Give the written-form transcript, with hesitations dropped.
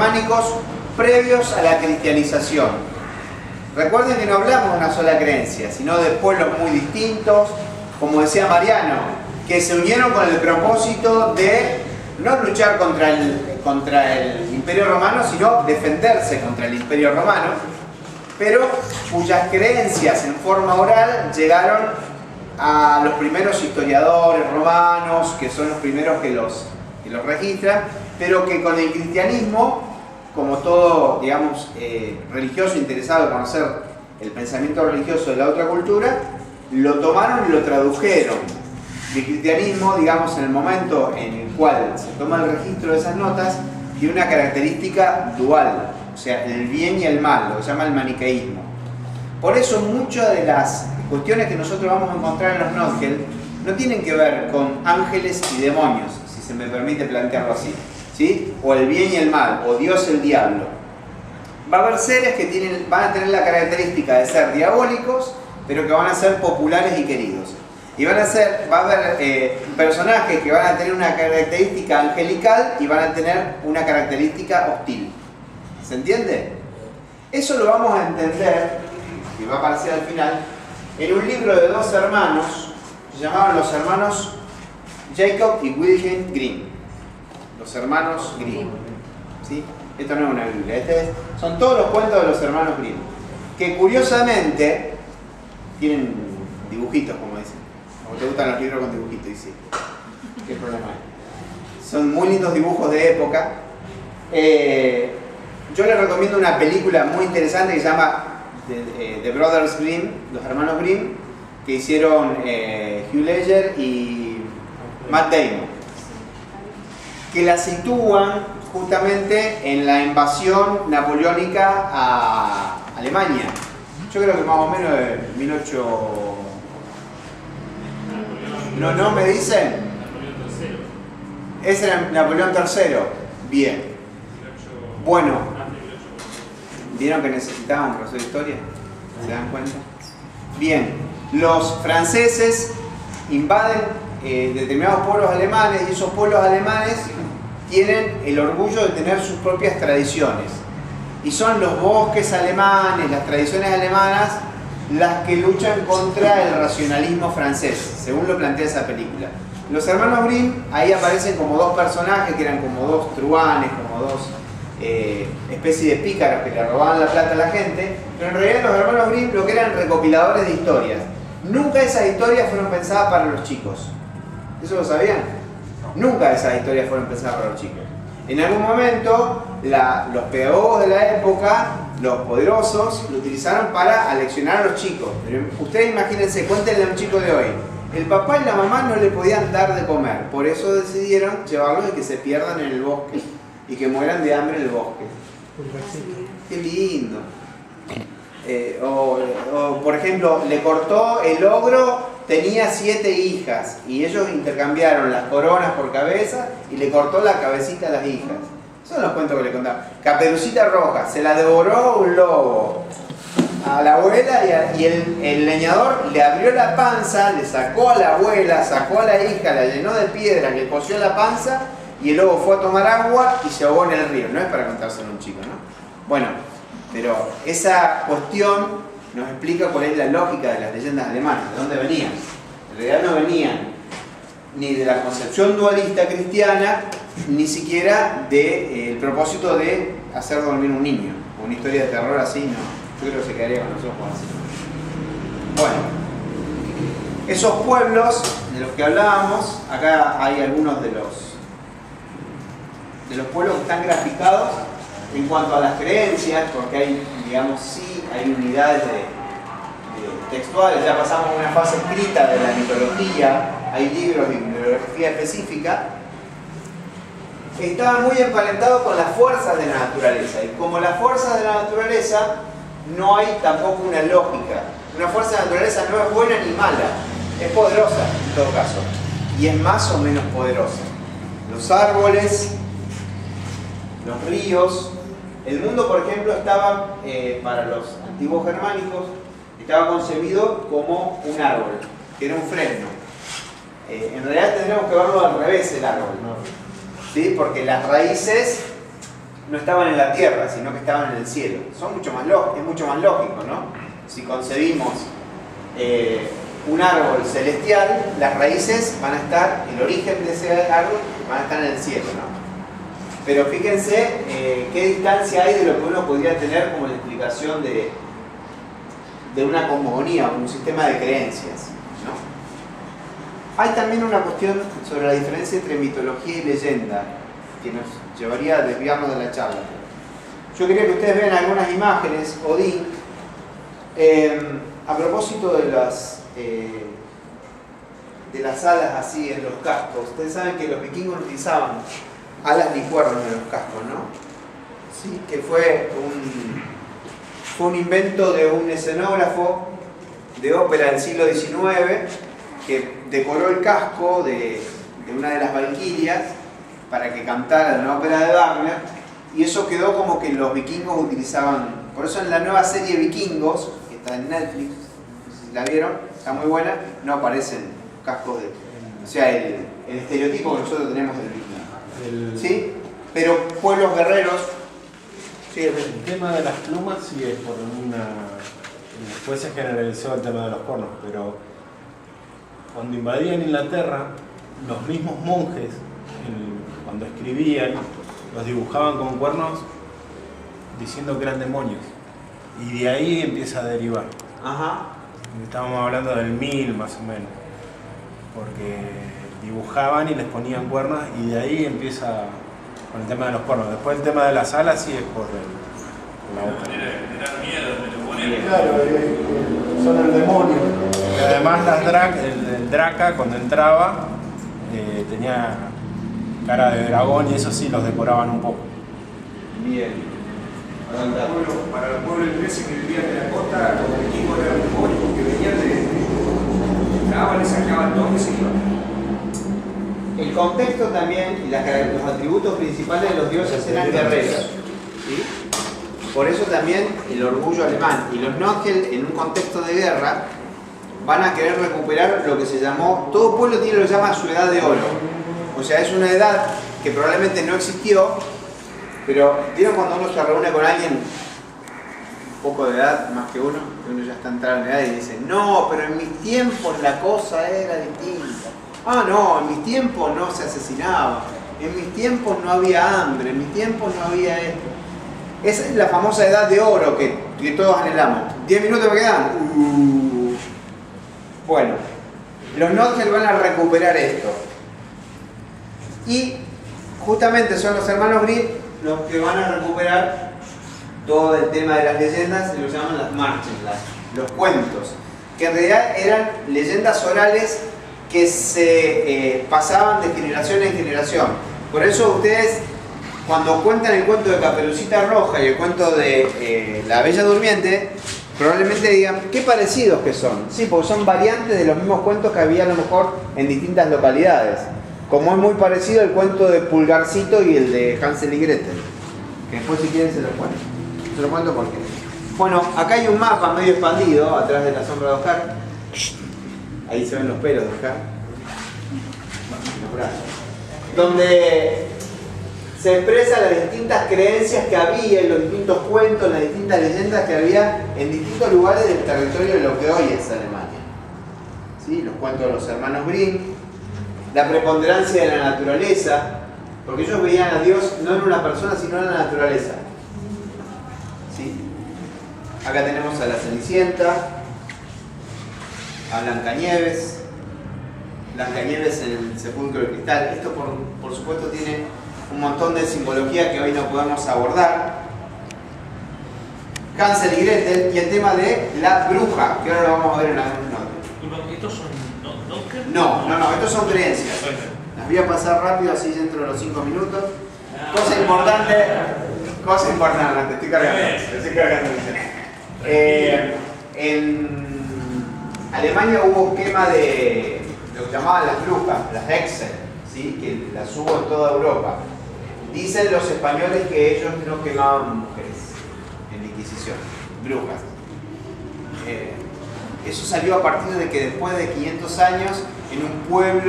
germánicos previos a la cristianización. Recuerden que no hablamos de una sola creencia, sino de pueblos muy distintos, como decía Mariano, que se unieron con el propósito de no luchar contra el Imperio Romano, sino defenderse contra el Imperio Romano, pero cuyas creencias en forma oral llegaron a los primeros historiadores romanos, que son los primeros que los registran, pero que con el cristianismo, como todo, digamos, religioso interesado en conocer el pensamiento religioso de la otra cultura, lo tomaron y lo tradujeron. El cristianismo, digamos, en el momento en el cual se toma el registro de esas notas, tiene una característica dual, o sea, el bien y el mal, lo que se llama el maniqueísmo. Por eso muchas de las cuestiones que nosotros vamos a encontrar en los Notgel no tienen que ver con ángeles y demonios, si se me permite plantearlo así, ¿sí? O el bien y el mal, o Dios y el diablo. Va a haber seres que van a tener la característica de ser diabólicos, pero que van a ser populares y queridos. Y va a haber personajes que van a tener una característica angelical y van a tener una característica hostil. ¿Se entiende? Eso lo vamos a entender, y va a aparecer al final, en un libro de dos hermanos, se llamaban los hermanos Jacob y Wilhelm Grimm. Los hermanos Grimm. ¿Sí? Esto no es una Biblia, son todos los cuentos de los hermanos Grimm, que curiosamente tienen dibujitos, como dicen. Como te gustan los libros con dibujitos, y sí. ¿Qué problema hay? Son muy lindos dibujos de época. Yo les recomiendo una película muy interesante que se llama The Brothers Grimm, los hermanos Grimm, que hicieron Hugh Ledger y Matt Damon, que la sitúan justamente en la invasión napoleónica a Alemania. Yo creo que más o menos de 18... No, me dicen. Ese era Napoleón III. Bien. Bueno. ¿Vieron que necesitaban un profesor de historia? ¿Se dan cuenta? Bien. Los franceses invaden determinados pueblos alemanes y esos pueblos alemanes tienen el orgullo de tener sus propias tradiciones. Y son los bosques alemanes, las tradiciones alemanas, las que luchan contra el racionalismo francés, según lo plantea esa película. Los hermanos Grimm, ahí aparecen como dos personajes que eran como dos truhanes, como dos especies de pícaros que le robaban la plata a la gente, pero en realidad los hermanos Grimm lo que eran recopiladores de historias. Nunca esas historias fueron pensadas para los chicos. ¿Eso lo sabían? Nunca esas historias fueron pensadas para los chicos. En algún momento, los pedagogos de la época, los poderosos, lo utilizaron para aleccionar a los chicos. Pero ustedes imagínense, cuéntenle a un chico de hoy, el papá y la mamá no le podían dar de comer, por eso decidieron llevarlos y que se pierdan en el bosque y que mueran de hambre en el bosque. Qué lindo. O por ejemplo, le cortó el ogro, tenía 7 hijas y ellos intercambiaron las coronas por cabeza y le cortó la cabecita a las hijas. Esos son los cuentos que le contaba. Caperucita Roja, se la devoró un lobo a la abuela y el leñador le abrió la panza, le sacó a la abuela, sacó a la hija, la llenó de piedras, le cosió la panza y el lobo fue a tomar agua y se ahogó en el río. No es para contárselo a un chico, ¿no? Bueno, pero esa cuestión nos explica cuál es la lógica de las leyendas alemanas, de dónde venían. En realidad no venían ni de la concepción dualista cristiana, ni siquiera del propósito de hacer dormir un niño. Una historia de terror así, no. Yo creo que se quedaría con los ojos así. Bueno, esos pueblos de los que hablábamos, acá hay algunos de los pueblos que están graficados en cuanto a las creencias, porque hay, digamos, sí, hay unidades textuales, ya pasamos a una fase escrita de la mitología, hay libros de bibliografía específica. Estaban muy emparentados con las fuerzas de la naturaleza, y como las fuerzas de la naturaleza no hay tampoco una lógica. Una fuerza de la naturaleza no es buena ni mala, es poderosa en todo caso, y es más o menos poderosa. Los árboles, los ríos, el mundo, por ejemplo, estaba, para los antiguos germánicos, estaba concebido como un árbol, que era un fresno. En realidad tendríamos que verlo al revés el árbol, ¿no? ¿Sí? Porque las raíces no estaban en la tierra, sino que estaban en el cielo. Es mucho más lógico, ¿no? Si concebimos un árbol celestial, las raíces van a estar, el origen de ese árbol van a estar en el cielo, ¿no? Pero fíjense qué distancia hay de lo que uno podría tener como la explicación de una cosmogonía, un sistema de creencias, ¿no? Hay también una cuestión sobre la diferencia entre mitología y leyenda que nos llevaría a desviarnos de la charla. Yo quería que ustedes vean algunas imágenes. Odín, a propósito de las alas así en los cascos, ustedes saben que los vikingos utilizaban alas ni cuernos en los cascos, ¿no? ¿Sí? Que fue un invento de un escenógrafo de ópera del siglo XIX que decoró el casco de una de las valquirias para que cantara en la ópera de Wagner, y eso quedó como que los vikingos utilizaban. Por eso en la nueva serie Vikingos, que está en Netflix, no sé si la vieron, está muy buena, no aparecen cascos de... O sea, el estereotipo que nosotros tenemos del vikingo. ¿Sí? Pero pueblos guerreros... Sí, el tema de las plumas sí es por después se generalizó el tema de los cuernos, pero cuando invadían Inglaterra, los mismos monjes, cuando escribían, los dibujaban con cuernos diciendo que eran demonios. Y de ahí empieza a derivar. Ajá. Estábamos hablando del 1000 más o menos. Porque dibujaban y les ponían cuernos y de ahí empieza con el tema de los cuernos. Después el tema de las alas sí es por la ópera. Claro, son el demonio. Y además el Draca cuando entraba tenía cara de dragón y eso sí los decoraban un poco. Bien. Para los pueblos ingleses que vivían en la costa, los vikingos eran demonios porque venían entraban, les sacaban todo y se iban. El contexto también y los atributos principales de los dioses eran guerreros, ¿sí? Por eso también el orgullo alemán. Y los Nordgel, en un contexto de guerra, van a querer recuperar lo que se llamó, todo pueblo tiene lo que llama su edad de oro. O sea, es una edad que probablemente no existió, pero ¿vieron cuando uno se reúne con alguien un poco de edad, más que uno ya está entrado en edad y dice, no, pero en mis tiempos la cosa era distinta. Ah, no, en mis tiempos no se asesinaba, en mis tiempos no había hambre, en mis tiempos no había esto. Esa es la famosa edad de oro que todos anhelamos. 10 minutos me quedan. Bueno, los Nordgel van a recuperar esto. Y justamente son los hermanos Grimm los que van a recuperar todo el tema de las leyendas y lo llaman las marches, los cuentos, que en realidad eran leyendas orales que se pasaban de generación en generación. Por eso ustedes, cuando cuentan el cuento de Caperucita Roja y el cuento de La Bella Durmiente, probablemente digan, qué parecidos que son. Sí, porque son variantes de los mismos cuentos que había a lo mejor en distintas localidades. Como es muy parecido el cuento de Pulgarcito y el de Hansel y Gretel. Que después si quieren se los cuento. Se los cuento porque... Bueno, acá hay un mapa medio expandido, atrás de la sombra de Oscar. Ahí se ven los pelos de Oscar. Los brazos. Donde se expresan las distintas creencias que había en los distintos cuentos, las distintas leyendas que había en distintos lugares del territorio de lo que hoy es Alemania. ¿Sí? Los cuentos de los hermanos Grimm, la preponderancia de la naturaleza, porque ellos veían a Dios no en una persona, sino en la naturaleza. ¿Sí? Acá tenemos a la Cenicienta, a Blancanieves, Blancanieves en el sepulcro de cristal. Esto por supuesto tiene un montón de simbología que hoy no podemos abordar. Hansel y Gretel y el tema de la bruja, que ahora lo vamos a ver en algunos notas. ¿Estos son Nordgel? No, estos son creencias. Las voy a pasar rápido así dentro de los 5 minutos. Cosa importante, te estoy cargando. En Alemania hubo quema de lo que llamaban las brujas, las Hexen, ¿sí? Que las hubo en toda Europa. Dicen los españoles que ellos no quemaban mujeres en la Inquisición, brujas. Eso salió a partir de que después de 500 años en un pueblo